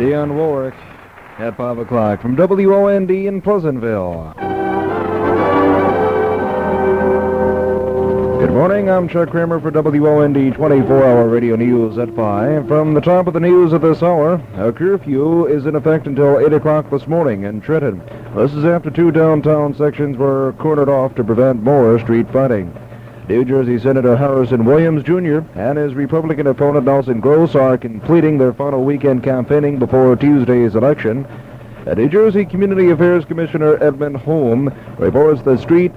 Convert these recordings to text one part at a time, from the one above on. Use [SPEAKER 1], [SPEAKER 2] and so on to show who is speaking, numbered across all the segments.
[SPEAKER 1] Dionne Warwick at 5 o'clock from WOND in Pleasantville. Good morning, I'm Chuck Kramer for WOND 24-hour radio news at 5. From the top of the news at this hour, a curfew is in effect until 8 o'clock this morning in Trenton. This is after 2 downtown sections were cornered off to prevent more street fighting. New Jersey Senator Harrison Williams Jr. and his Republican opponent Nelson Gross are completing their final weekend campaigning before Tuesday's election. New Jersey Community Affairs Commissioner Edmund Holm reports the street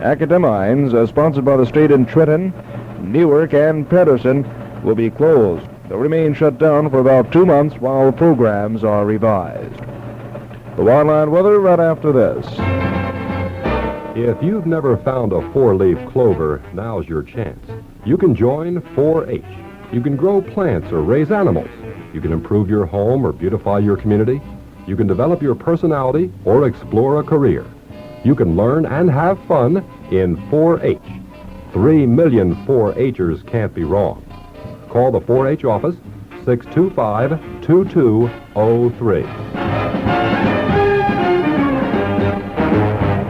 [SPEAKER 1] academines, sponsored by the state in Trenton, Newark, and Patterson, will be closed. They'll remain shut down for about 2 months while programs are revised. The wildland weather right after this.
[SPEAKER 2] If you've never found a 4-leaf clover, now's your chance. You can join 4-H. You can grow plants or raise animals. You can improve your home or beautify your community. You can develop your personality or explore a career. You can learn and have fun in 4-H. 3 million 4-Hers can't be wrong. Call the 4-H office, 625-2203.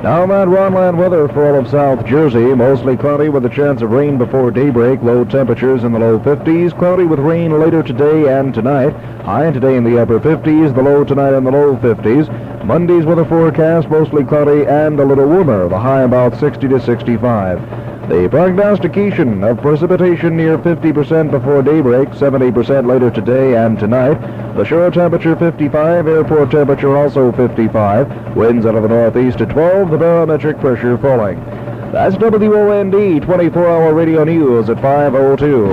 [SPEAKER 1] Now that wildland weather for all of South Jersey. Mostly cloudy with a chance of rain before daybreak. Low temperatures in the low 50s. Cloudy with rain later today and tonight. High today in the upper 50s. The low tonight in the low 50s. Monday's weather forecast mostly cloudy and a little warmer. The high about 60 to 65. The prognostication of precipitation near 50% before daybreak, 70% later today and tonight. The shore temperature 55, airport temperature also 55. Winds out of the northeast at 12, the barometric pressure falling. That's WOND 24-hour radio news at 5:02.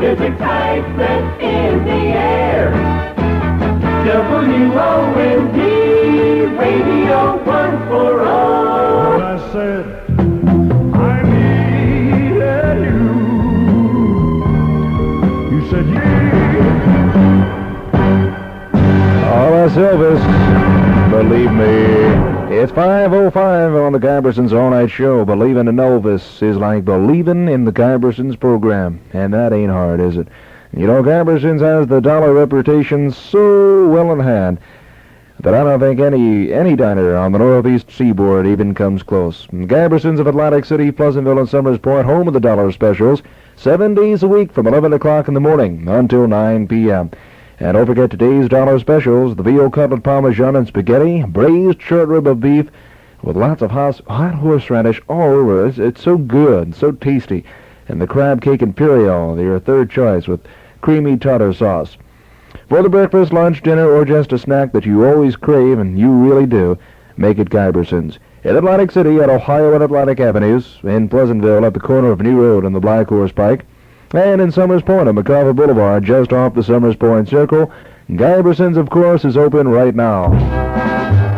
[SPEAKER 3] There's excitement in the air. WOND, Radio 1 for all.
[SPEAKER 4] When I said I needed you, you said yeah.
[SPEAKER 1] Oh, that's Elvis. Believe me. It's 5:05 on the Guybersons all-night show. Believing in Elvis is like believing in the Guybersons program. And that ain't hard, is it? You know, Guybersons has the dollar reputation so well in hand that I don't think any diner on the northeast seaboard even comes close. Guybersons of Atlantic City, Pleasantville, and Summers Point, home of the dollar specials, 7 days a week from 11 o'clock in the morning until 9 p.m. And don't forget today's dollar specials, the veal cutlet parmesan and spaghetti, braised short rib of beef with lots of hot horseradish all over. It's so good, so tasty. And the crab cake imperial, your third choice with creamy tartar sauce. For the breakfast, lunch, dinner, or just a snack that you always crave, and you really do, make it Guybersons. In Atlantic City at Ohio and Atlantic Avenues, in Pleasantville at the corner of New Road and the Black Horse Pike, and in Summers Point on McCarver Boulevard just off the Summers Point Circle. Guybersons, of course, is open right now.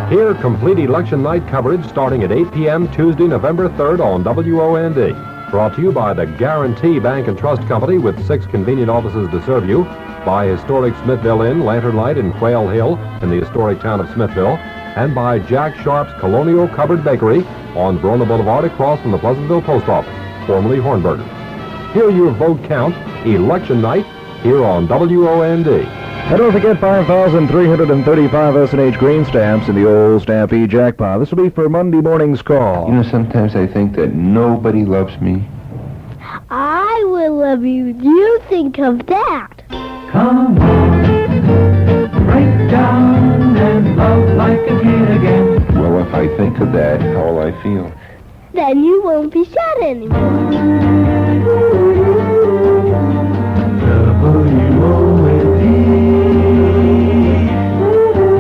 [SPEAKER 2] Hear complete election night coverage starting at 8 p.m. Tuesday, November 3rd on WOND. Brought to you by the Guarantee Bank and Trust Company with 6 convenient offices to serve you, by historic Smithville Inn, Lantern Light, and Quail Hill in the historic town of Smithville, and by Jack Sharp's Colonial Covered Bakery on Verona Boulevard across from the Pleasantville Post Office, formerly Hornberger. Hear your vote count, election night, here on WOND.
[SPEAKER 1] And don't forget 5,335 S&H green stamps in the old Stampede jackpot. This will be for Monday morning's call.
[SPEAKER 5] You know, sometimes I think that nobody loves me.
[SPEAKER 6] I will love you. You think of that.
[SPEAKER 3] Come on, break down and love like a kid again.
[SPEAKER 5] Well, if I think of that, how will I feel?
[SPEAKER 6] Then you won't be sad anymore.
[SPEAKER 3] WOND,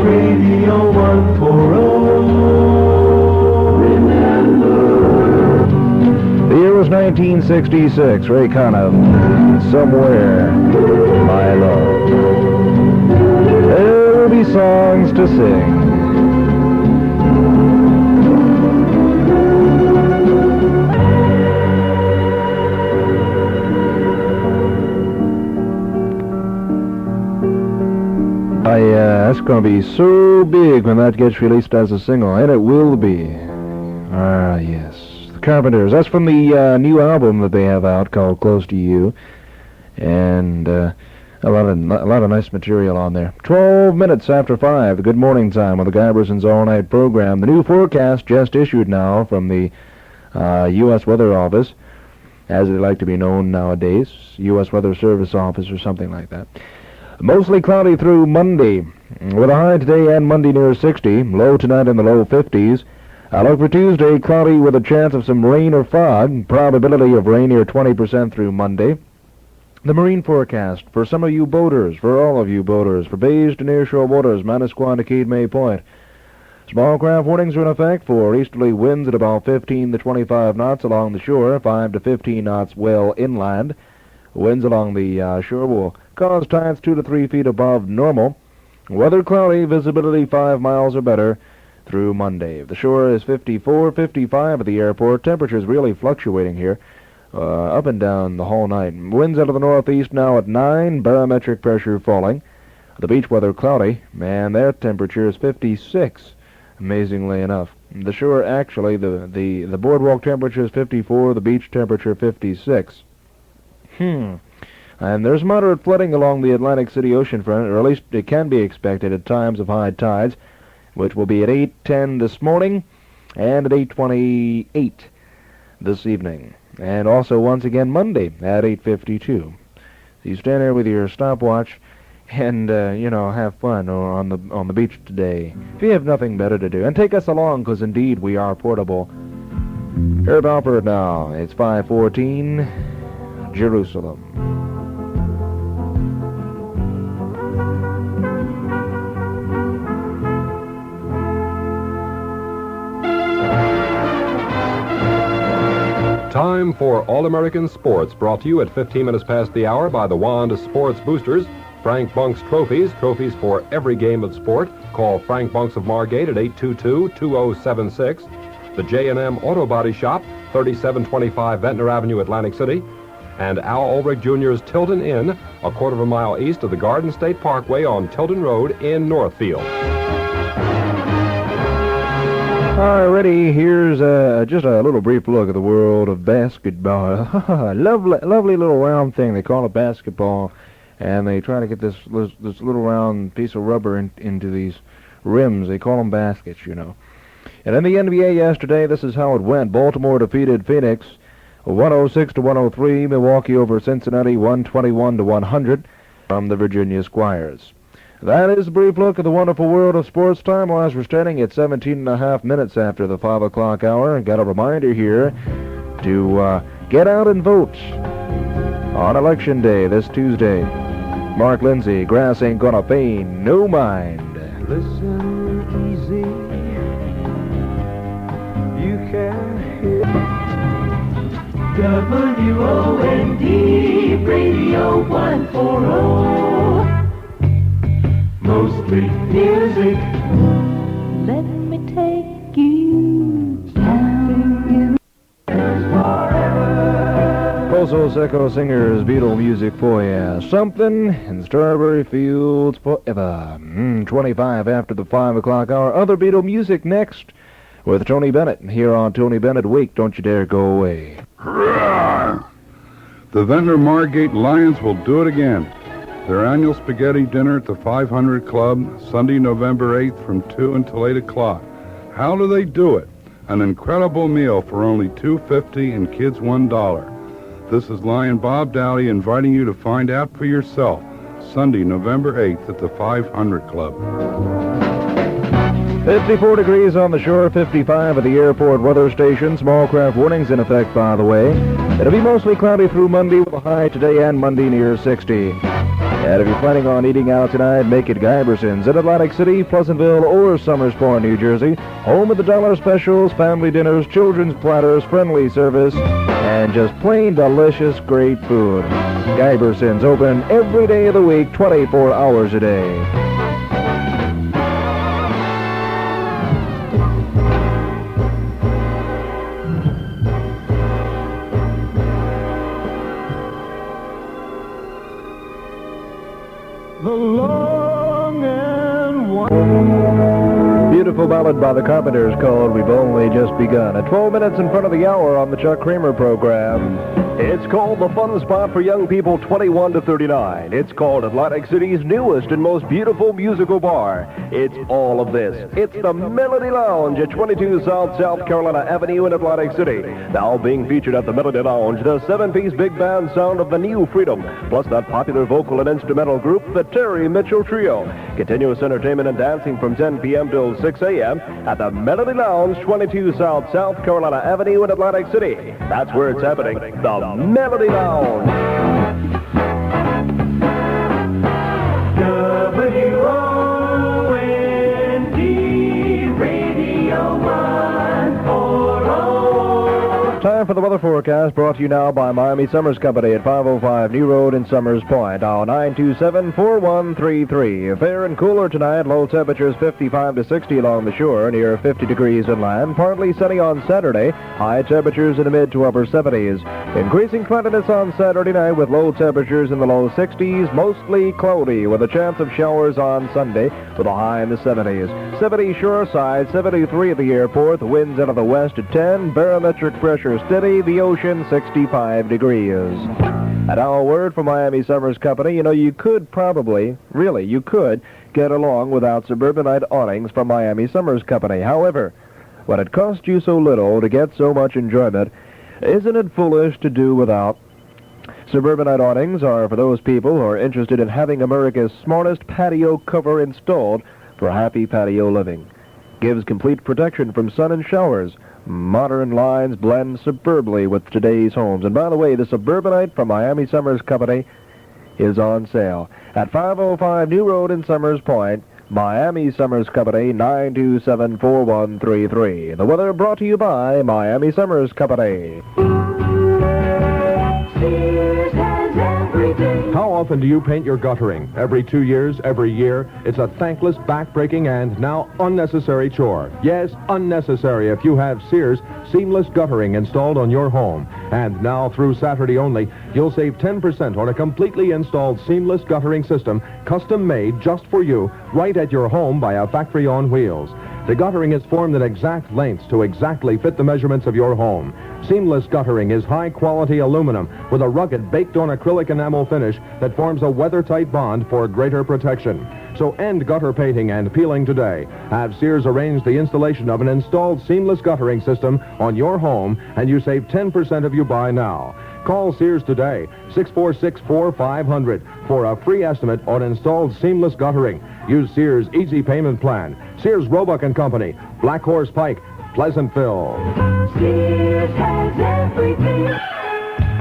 [SPEAKER 3] Radio 1 for all. Remember.
[SPEAKER 1] The year was 1966. Ray Conniff, Somewhere, My Love. There will be songs to sing. That's going to be so big when that gets released as a single, and it will be. Yes. The Carpenters. That's from the new album that they have out called Close to You. And A lot of nice material on there. 12 minutes after 5, the Good Morning Time on the Guy All-Night program. The new forecast just issued now from the U.S. Weather Office, as they like to be known nowadays, U.S. Weather Service Office or something like that. Mostly cloudy through Monday, with a high today and Monday near 60, low tonight in the low 50s. Look for Tuesday, cloudy with a chance of some rain or fog, probability of rain near 20% through Monday. The marine forecast for some of you boaters, for all of you boaters, for bays to nearshore waters, Manasquan to Keat May Point. Small craft warnings are in effect for easterly winds at about 15 to 25 knots along the shore, 5 to 15 knots well inland. Winds along the shore will cause tides 2 to 3 feet above normal. Weather cloudy, visibility 5 miles or better through Monday. The shore is 54, 55 at the airport. Temperatures really fluctuating here. Up and down the whole night. Winds out of the northeast now at 9, barometric pressure falling. The beach weather cloudy, and their temperature is 56, amazingly enough. The shore, actually, the boardwalk temperature is 54, the beach temperature 56. And there's moderate flooding along the Atlantic City oceanfront, or at least it can be expected at times of high tides, which will be at 8:10 this morning and at 8:28 this evening. And also, once again, Monday at 8:52. So you stand there with your stopwatch and, have fun on the beach today, if you have nothing better to do. And take us along, because indeed we are portable. Herb Alpert now. It's 5:14, Jerusalem.
[SPEAKER 2] Time for All-American Sports, brought to you at 15 minutes past the hour by the WOND Sports Boosters. Frank Bunk's Trophies for every game of sport. Call Frank Bunks of Margate at 822-2076. The J&M Auto Body Shop, 3725 Ventnor Avenue, Atlantic City. And Al Ulrich Jr.'s Tilden Inn, a quarter of a mile east of the Garden State Parkway on Tilden Road in Northfield.
[SPEAKER 1] Alrighty, here's just a little brief look at the world of basketball. lovely little round thing. They call it basketball, and they try to get this little round piece of rubber into these rims. They call them baskets, And in the NBA yesterday, this is how it went. Baltimore defeated Phoenix 106-103. Milwaukee over Cincinnati 121-100 from the Virginia Squires. That is a brief look at the wonderful world of sports. Time-wise, we're standing at 17.5 minutes after the 5 o'clock hour. And got a reminder here to get out and vote on Election Day this Tuesday. Mark Lindsay, grass ain't gonna pay no mind.
[SPEAKER 3] Listen easy, you can hear WOND Radio 140. Mostly music. Let me take you camping in forever.
[SPEAKER 1] Pozo Seco Singers, Beatle music for ya. Something in Strawberry Fields forever. 25 after the 5 o'clock hour. Other Beatle music next with Tony Bennett here on Tony Bennett Week. Don't you dare go away.
[SPEAKER 7] The Ventnor Margate Lions will do it again. Their annual spaghetti dinner at the 500 Club, Sunday, November 8th from 2 until 8 o'clock. How do they do it? An incredible meal for only $2.50 and kids $1. This is Lion Bob Dowdy inviting you to find out for yourself. Sunday, November 8th at the 500 Club.
[SPEAKER 1] 54 degrees on the shore, 55 at the airport weather station. Small craft warnings in effect, by the way. It'll be mostly cloudy through Monday with a high today and Monday near 60. And if you're planning on eating out tonight, make it Guyberson's in Atlantic City, Pleasantville, or Summers Point, New Jersey. Home of the dollar specials, family dinners, children's platters, friendly service, and just plain delicious, great food. Guyberson's open every day of the week, 24 hours a day. beautiful ballad by the Carpenters called We've Only Just Begun. At 12 minutes in front of the hour on the Chuck Kramer program.
[SPEAKER 8] It's called the Fun Spot for young people 21 to 39. It's called Atlantic City's newest and most beautiful musical bar. It's all of this. It's the Melody Lounge at 22 South Carolina Avenue in Atlantic City. Now being featured at the Melody Lounge, the 7-piece big band sound of the New Freedom, plus that popular vocal and instrumental group, the Terry Mitchell Trio. Continuous entertainment and dancing from 10 p.m. till 6 a.m. at the Melody Lounge, 22 South Carolina Avenue in Atlantic City. That's where it's happening. The Melody Lounge.
[SPEAKER 3] WOND Radio 140.
[SPEAKER 1] Time for the weather forecast, brought to you now by Miami Summers Company at 505 New Road in Summers Point. Now 927-4133. Fair and cooler tonight. Low temperatures 55 to 60 along the shore, near 50 degrees inland. Partly sunny on Saturday. High temperatures in the mid to upper 70s. Increasing cloudiness on Saturday night with low temperatures in the low 60s. Mostly cloudy with a chance of showers on Sunday with a high in the 70s. 70 shoreside, 73 at the airport. The winds out of the west at 10. Barometric pressure steady. The ocean 65 degrees. And now a word from Miami Summers Company. You know, you could probably, really, you could get along without suburbanite awnings from Miami Summers Company. However, when it costs you so little to get so much enjoyment, isn't it foolish to do without? Suburbanite awnings are for those people who are interested in having America's smartest patio cover installed for happy patio living. Gives complete protection from sun and showers. Modern lines blend superbly with today's homes. And by the way, the Suburbanite from Miami Summers Company is on sale at 505 New Road in Summers Point. Miami Summers Company, 927-4133. The weather brought to you by Miami Summers Company.
[SPEAKER 3] Sears has everything.
[SPEAKER 2] How often do you paint your guttering? Every 2 years, every year? It's a thankless, back-breaking, and now unnecessary chore. Yes, unnecessary if you have Sears seamless guttering installed on your home. And now, through Saturday only, you'll save 10% on a completely installed seamless guttering system, custom-made just for you, right at your home by a factory on wheels. The guttering is formed in exact lengths to exactly fit the measurements of your home. Seamless guttering is high-quality aluminum with a rugged baked-on acrylic enamel finish that forms a weather-tight bond for greater protection. So end gutter painting and peeling today. Have Sears arrange the installation of an installed seamless guttering system on your home, and you save 10% if you buy now. Call Sears today, 646-4500, for a free estimate on installed seamless guttering. Use Sears' Easy Payment Plan. Sears Roebuck and Company, Black Horse Pike, Pleasantville.
[SPEAKER 3] Sears has everything.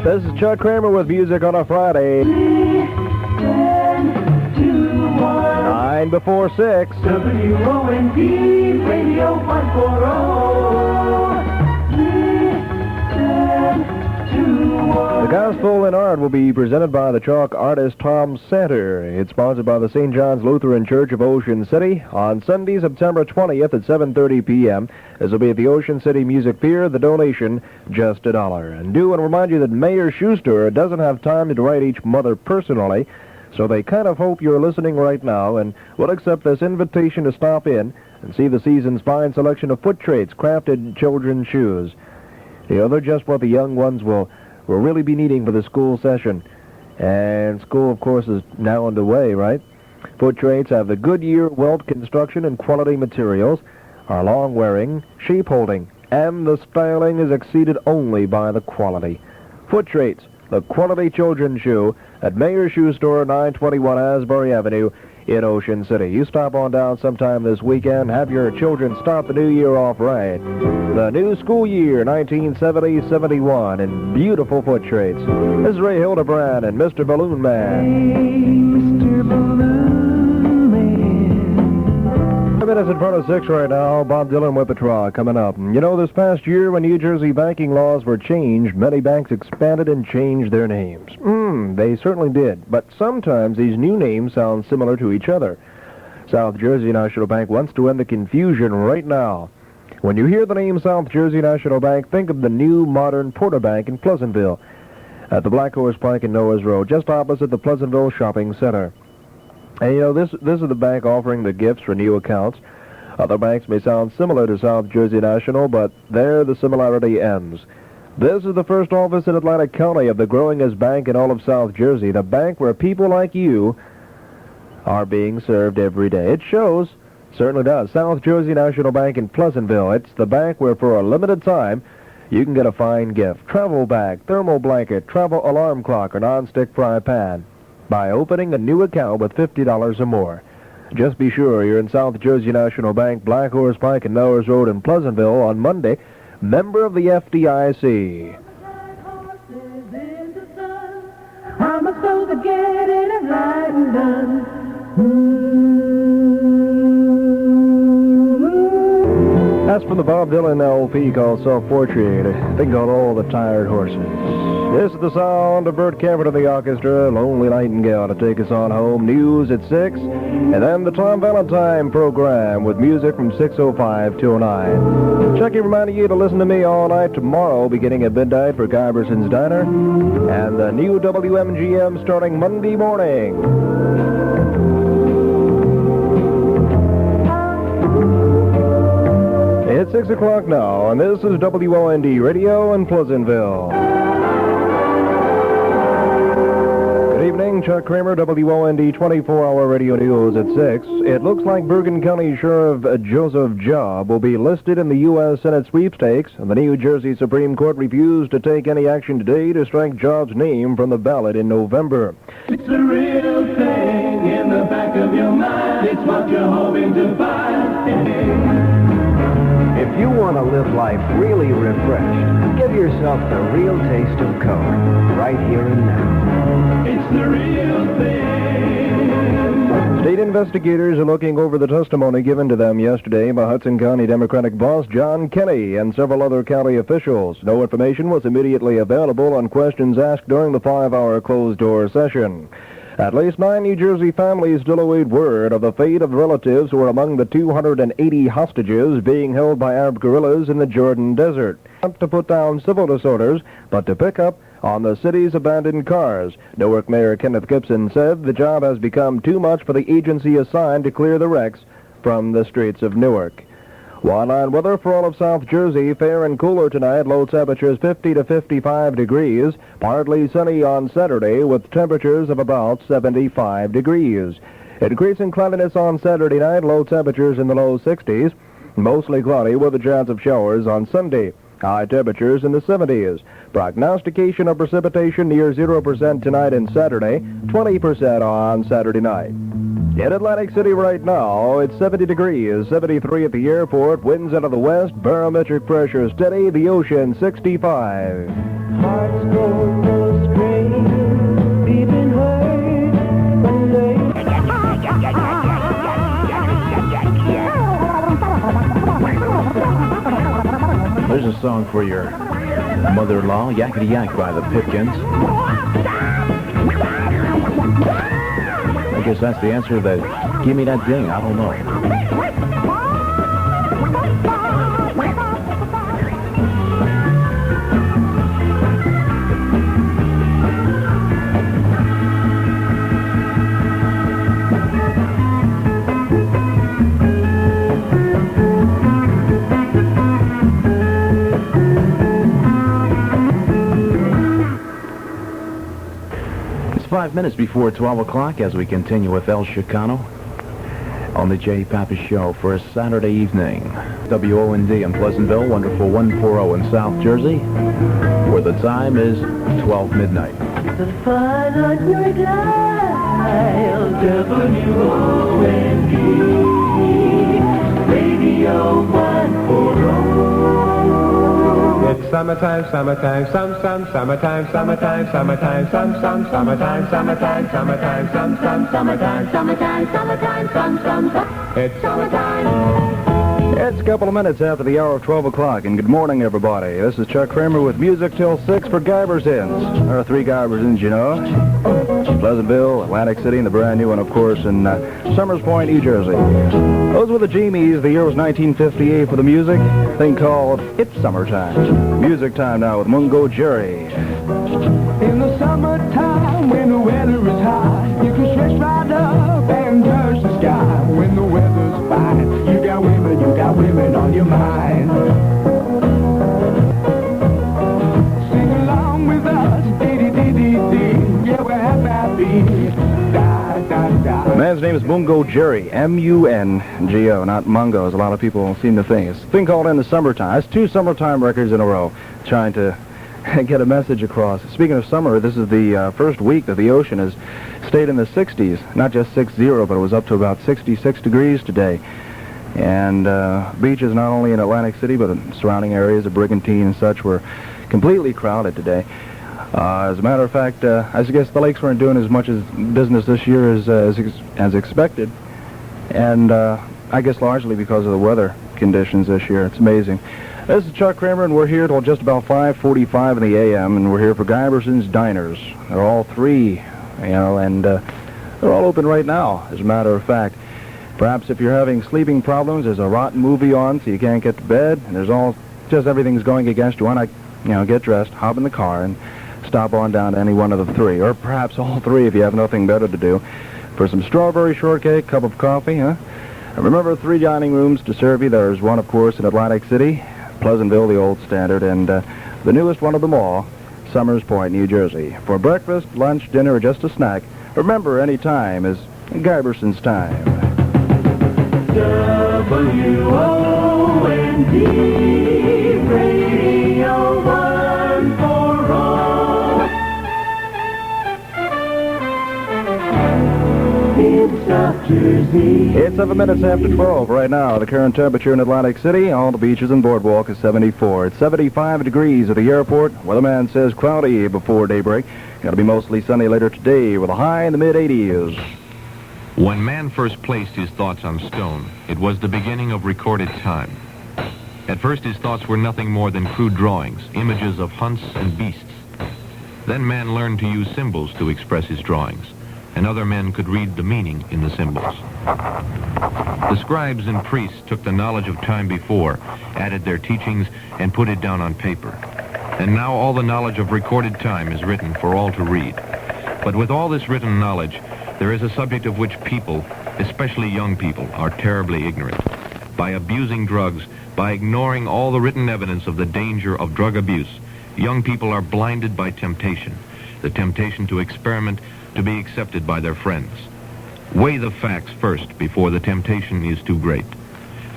[SPEAKER 1] This is Chuck Kramer with music on a Friday. 9 before 6.
[SPEAKER 3] WOND Radio 140.
[SPEAKER 1] The Gospel in Art will be presented by the chalk artist Tom Santer. It's sponsored by the St. John's Lutheran Church of Ocean City on Sunday, September 20th at 7:30 p.m. This will be at the Ocean City Music Pier. The donation, just $1. And do want to remind you that Mayor Schuster doesn't have time to write each mother personally, so they kind of hope you're listening right now and will accept this invitation to stop in and see the season's fine selection of foot traits, crafted children's shoes. You know, they're just what the young ones will really be needing for the school session. And school, of course, is now underway, right? Foot traits have the Goodyear welt construction and quality materials, are long-wearing, shape-holding, and the styling is exceeded only by the quality. Foot traits, the quality children's shoe at Mayor's Shoe Store, 921 Asbury Avenue in Ocean City. You stop on down sometime this weekend. Have your children start the new year off right. The new school year, 1970-71, in beautiful foot traits. This is Ray Hildebrand and Mr. Balloon Man.
[SPEAKER 3] Mr. Balloon Man.
[SPEAKER 1] 5 minutes in front of 6 right now. Bob Dylan with the Draw coming up. You know, this past year when New Jersey banking laws were changed, many banks expanded and changed their names. They certainly did. But sometimes these new names sound similar to each other. South Jersey National Bank wants to end the confusion right now. When you hear the name South Jersey National Bank, think of the new modern Porter Bank in Pleasantville at the Black Horse Pike and Noah's Road, just opposite the Pleasantville Shopping Center. And you know, this is the bank offering the gifts for new accounts.
[SPEAKER 8] Other banks may sound similar to South Jersey National, but there the similarity ends. This is the first office in Atlantic County of the growingest bank in all of South Jersey, the bank where people like you are being served every day. It shows, certainly does. South Jersey National Bank in Pleasantville. It's the bank where for a limited time you can get a fine gift. Travel bag, thermal blanket, travel alarm clock, or non-stick fry pan by opening a new account with $50 or more. Just be sure you're in South Jersey National Bank, Black Horse Pike and Melrose Road in Pleasantville on Monday. Member of the FDIC.
[SPEAKER 3] I'm a soldier getting it right and done.
[SPEAKER 8] That's from the Bob Dylan LP called Self-Portrait. I think called All the Tired Horses. This is the sound of Bert Cameron and the orchestra, Lonely Nightingale, to take us on home. News at 6, and then the Tom Valentine program with music from 6:05 till 9. Chucky reminding you to listen to me all night tomorrow, beginning at midnight for Guy Berson's Diner, and the new WMGM starting Monday morning. It's 6 o'clock now, and this is WOND Radio in Pleasantville. Good evening, Chuck Kramer, WOND 24-hour radio news at 6. It looks like Bergen County Sheriff Joseph Job will be listed in the U.S. Senate sweepstakes, and the New Jersey Supreme Court refused to take any action today to strike Job's name from the ballot in November.
[SPEAKER 3] It's the real thing in the back of your mind. It's what you're hoping to find.
[SPEAKER 9] If you want to live life really refreshed, give yourself the real taste of Coke, right here and now.
[SPEAKER 3] It's the real thing.
[SPEAKER 8] State investigators are looking over the testimony given to them yesterday by Hudson County Democratic boss John Kenney and several other county officials. No information was immediately available on questions asked during the 5-hour closed-door session. At least 9 New Jersey families still await word of the fate of relatives who are among the 280 hostages being held by Arab guerrillas in the Jordan Desert. Not to put down civil disorders, but to pick up on the city's abandoned cars. Newark Mayor Kenneth Gibson said the job has become too much for the agency assigned to clear the wrecks from the streets of Newark. Wildline weather for all of South Jersey, fair and cooler tonight, low temperatures 50 to 55 degrees, partly sunny on Saturday with temperatures of about 75 degrees. Increasing cloudiness on Saturday night, low temperatures in the low 60s, mostly cloudy with a chance of showers on Sunday. High temperatures in the 70s. Prognostication of precipitation near 0% tonight and Saturday, 20% on Saturday night. In Atlantic City right now, it's 70 degrees, 73 at the airport, winds out of the west, barometric pressure steady, the ocean 65.
[SPEAKER 3] Hearts go astray, even hurt when
[SPEAKER 1] There's a song for your mother-in-law, Yakety Yak by the Pipkins. I guess that's the answer to that. Give me that ding. I don't know. It's 5 minutes before 12 o'clock as we continue with El Chicano on the J. Pappas Show for a Saturday evening. WOND in Pleasantville, wonderful 140 in South Jersey, where the time is 12 midnight.
[SPEAKER 3] the 500 dial, WOND, Radio 140.
[SPEAKER 10] It's summertime, summertime, summertime, summertime, summertime, summertime, summertime, summertime, summertime, summertime, it's summertime.
[SPEAKER 8] It's a couple of minutes after the hour of 12 o'clock, and good morning, everybody. This is Chuck Kramer with music till 6 for Guy Bersons. There are 3 Guy Bersons, you know. Pleasantville, Atlantic City, and the brand new one, of course, in Summers Point, New Jersey. Those were the Jamies. The year was 1958 for the music. Thing called It's Summertime. Music time now with Mungo Jerry.
[SPEAKER 3] In the summertime, when the weather is hot, you can stretch right up and touch the sky. When the weather's fine, you got women happy. Da, da, da.
[SPEAKER 11] The man's name is Mungo Jerry, M-U-N-G-O, not Mungo, as a lot of people seem to think. It's a thing called In the Summertime. It's 2 summertime records in a row, trying to get a message across. Speaking of summer, this is the first week that the ocean has stayed in the 60s. Not just 60, but it was up to about 66 degrees today. And beaches not only in Atlantic City, but in surrounding areas of Brigantine and such were completely crowded today. As a matter of fact, I guess the lakes weren't doing as much as business this year as expected, and I guess largely because of the weather conditions this year. It's amazing. This is Chuck Kramer, and we're here till just about 5:45 in the a.m., and we're here for Giberson's Diners. They're all 3, and they're all open right now, as a matter of fact. Perhaps if you're having sleeping problems, there's a rotten movie on, so you can't get to bed, and just everything's going against you. Why not, get dressed, hop in the car, and stop on down to any one of the 3, or perhaps all 3 if you have nothing better to do, for some strawberry shortcake, cup of coffee, huh? And remember, 3 dining rooms to serve you. There's one, of course, in Atlantic City, Pleasantville, the old standard, and the newest one of them all, Summers Point, New Jersey. For breakfast, lunch, dinner, or just a snack, remember, any time is Giberson's time.
[SPEAKER 3] W-O-N-D, Radio 140. In South Jersey.
[SPEAKER 11] It's 7 minutes after 12 right now. The current temperature in Atlantic City, all the beaches and boardwalk, is 74. It's 75 degrees at the airport. Weatherman says cloudy before daybreak. Going to be mostly sunny later today with a high in the mid-80s.
[SPEAKER 12] When man first placed his thoughts on stone, it was the beginning of recorded time. At first, his thoughts were nothing more than crude drawings, images of hunts and beasts. Then man learned to use symbols to express his drawings, and other men could read the meaning in the symbols. The scribes and priests took the knowledge of time before, added their teachings, and put it down on paper. And now all the knowledge of recorded time is written for all to read. But with all this written knowledge, there is a subject of which people, especially young people, are terribly ignorant. By abusing drugs, by ignoring all the written evidence of the danger of drug abuse, young people are blinded by temptation, the temptation to experiment, to be accepted by their friends. Weigh the facts first before the temptation is too great.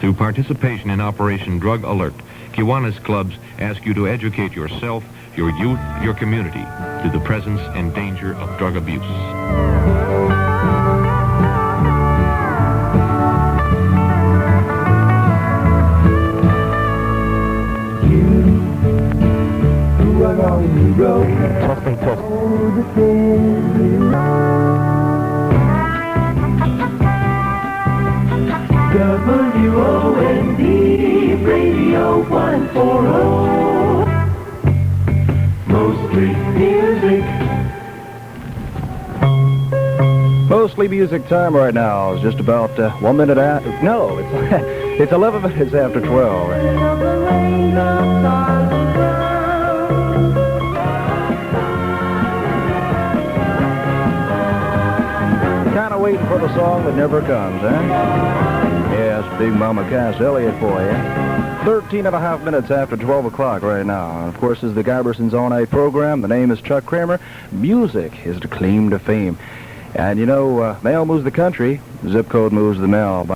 [SPEAKER 12] Through participation in Operation Drug Alert, Kiwanis clubs ask you to educate yourself, your youth, your community to the presence and danger of drug abuse.
[SPEAKER 3] You are on the road. WOND Radio 140. Mostly music.
[SPEAKER 11] Mostly music time right now. It's just about 1 minute after. No, it's 11 minutes after 12. Kind of waiting for the song that never comes, eh? Yes, Big Mama Cass Elliott for you. 13 and a half minutes after 12 o'clock right now. And of course, this is the Giberson's all-night program. The name is Chuck Kramer. Music is the claim to fame. And mail moves the country. Zip code moves the mail.